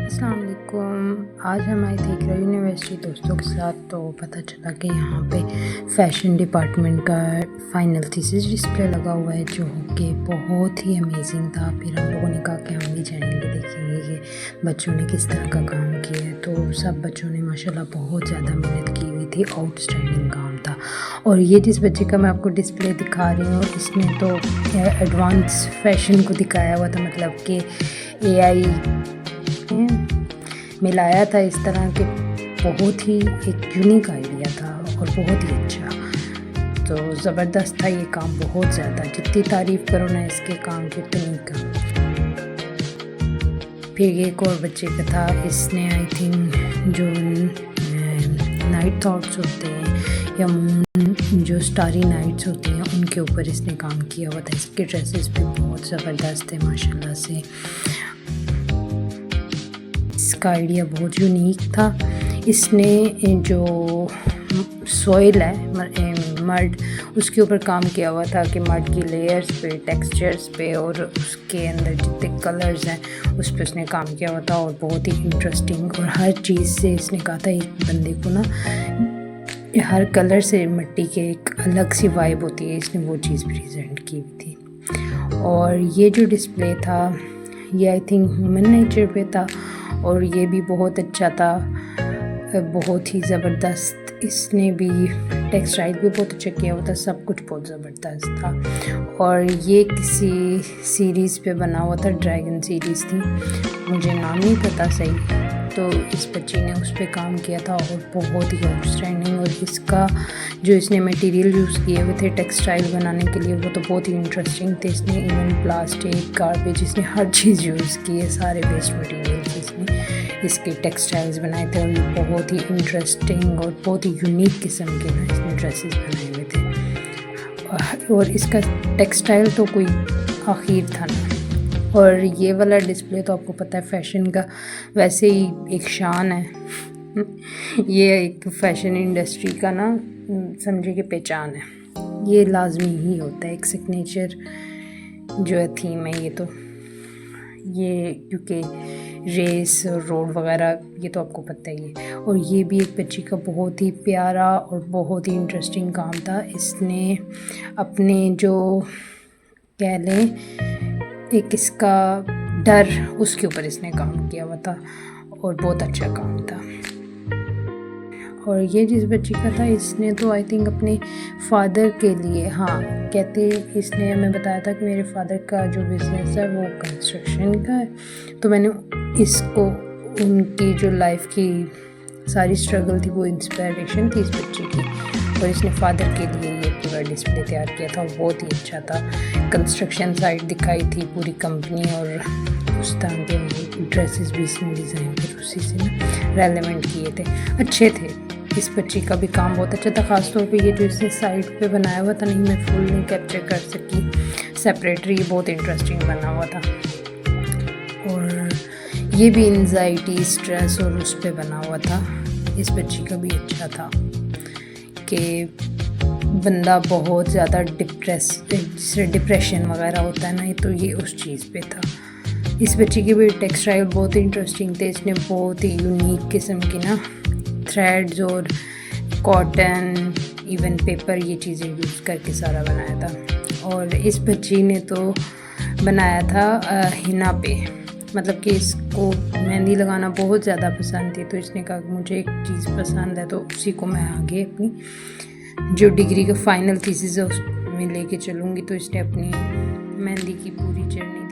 السلام علیکم. آج ہم آئے تھے اقرا یونیورسٹی دوستوں کے ساتھ، تو پتہ چلا کہ یہاں پہ فیشن ڈپارٹمنٹ کا فائنل تھیسس ڈسپلے لگا ہوا ہے، جو کہ بہت ہی امیزنگ تھا. پھر ہم لوگوں نے کہا کہ ہم بھی جائیں گے، دیکھیں گے کہ بچوں نے کس طرح کا کام کیا ہے. تو سب بچوں نے ماشاءاللہ بہت زیادہ محنت کی ہوئی تھی، آؤٹ اسٹینڈنگ کام تھا. اور یہ جس بچے کا میں آپ کو ڈسپلے دکھا رہی ہوں، اس نے تو ایڈوانس فیشن کو دکھایا ہوا تھا، مطلب کہ اے آئی ملایا تھا اس طرح کہ بہت ہی ایک یونیک آئیڈیا تھا اور بہت ہی اچھا. تو زبردست تھا یہ کام، بہت زیادہ. جتنی تعریف کرو نا اس کے کام کی اتنی کم. پھر ایک اور بچے کا تھا، اس نے آئی تھنک جو نائٹ تھاٹس ہوتے ہیں یا جو اسٹاری نائٹس ہوتی ہیں ان کے اوپر اس نے کام کیا ہوا تھا. اس کے ڈریسز بھی بہت زبردست تھے ماشاءاللہ سے. اس کا آئیڈیا بہت یونیک تھا. اس نے جو سوئل ہے مڈ، اس کے اوپر کام کیا ہوا تھا کہ مڈ کی لیئرز پہ، ٹیکسچرز پہ اور اس کے اندر جتنے کلرز ہیں اس پہ اس نے کام کیا ہوا تھا، اور بہت ہی انٹرسٹنگ. اور ہر چیز سے اس نے کہا تھا ایک بندے کو نا ہر کلر سے مٹی کے ایک الگ سی وائب ہوتی ہے، اس نے وہ چیز پریزنٹ کی ہوئی تھی. اور یہ جو ڈسپلے تھا یہ آئی تھنک ہیومن نیچر پہ تھا، اور یہ بھی بہت اچھا تھا، بہت ہی زبردست. اس نے بھی ٹیکسٹائل بھی بہت اچھا کیا ہوا تھا، سب کچھ بہت زبردست تھا. اور یہ کسی سیریز پہ بنا ہوا تھا، ڈریگن سیریز تھی، مجھے نام نہیں پتہ صحیح. تو اس بچی نے اس پہ کام کیا تھا اور بہت ہی آؤٹ اسٹینڈنگ. اور اس کا جو اس نے میٹیریل یوز کیے ہوئے تھے ٹیکسٹائل بنانے کے لیے وہ تو بہت ہی انٹرسٹنگ تھے. اس نے ایون پلاسٹک، گاربیج، اس نے ہر چیز یوز کی ہے، سارے ویسٹ مٹیریلس اس نے اس کے ٹیکسٹائلز بنائے تھے. اور یہ بہت ہی انٹرسٹنگ اور بہت ہی یونیک قسم کے نا اس نے ڈریسز بنائے ہوئے تھے. اور اس کا ٹیکسٹائل تو کوئی آخر تھا نا. اور یہ والا ڈسپلے تو آپ کو پتہ ہے فیشن کا ویسے ہی ایک شان ہے. یہ ایک فیشن انڈسٹری کا نا سمجھے کہ پہچان ہے، یہ لازمی ہی ہوتا ہے، ایک سگنیچر جو ہے تھیم ہے یہ. تو یہ کیونکہ ریس اور روڈ وغیرہ یہ تو آپ کو پتہ ہی ہے. اور یہ بھی ایک بچی کا بہت ہی پیارا اور بہت ہی انٹرسٹنگ کام تھا. اس نے اپنے جو کہہ لیں ایک اس کا ڈر، اس کے اوپر اس نے کام کیا ہوا تھا اور بہت اچھا کام تھا. اور یہ جس بچی کا تھا اس نے تو آئی تھنک اپنے فادر کے لیے، ہاں کہتے، اس نے ہمیں بتایا تھا کہ میرے فادر کا جو بزنس ہے وہ کنسٹرکشن کا ہے. تو میں نے اس کو ان کی جو لائف کی ساری اسٹرگل تھی وہ انسپائریشن تھی اس بچی کی. اور اس نے فادر کے لیے یہ پورا ڈسپلے تیار کیا تھا، بہت ہی اچھا تھا. کنسٹرکشن سائٹ دکھائی تھی پوری کمپنی، اور اس طرح کے ڈریسز بھی اس نے ڈیزائن کر اسی سے ریلیونٹ کیے تھے، اچھے تھے. اس بچی کا بھی کام بہت اچھا تھا، خاص طور پہ یہ جو اس نے سائٹ پہ بنایا ہوا تھا، نہیں میں فل نہیں کیپچر کر سکی، سیپریٹری بہت انٹرسٹنگ بنا ہوا تھا. اور یہ بھی انزائٹی، اسٹریس اور اس پہ بنا ہوا تھا. اس بچی کا بھی اچھا تھا کہ بندہ بہت زیادہ ڈپریشن وغیرہ ہوتا ہے نا، تو یہ اس چیز پہ تھا. اس بچی کے بھی ٹیکسٹائل بہت انٹرسٹنگ تھے. اس نے بہت ہی یونیک قسم کی نا تھریڈز اور کاٹن، ایون پیپر، یہ چیزیں یوز کر کے سارا بنایا تھا. اور اس بچی نے تو بنایا تھا ہنا پہ، مطلب کہ اس کو مہندی لگانا بہت زیادہ پسند تھی. تو اس نے کہا کہ مجھے ایک چیز پسند ہے تو اسی کو میں آگے اپنی جو ڈگری کا فائنل تھیسس ہے اس میں لے کے چلوں گی. تو اس نے اپنی مہندی کی پوری جرنی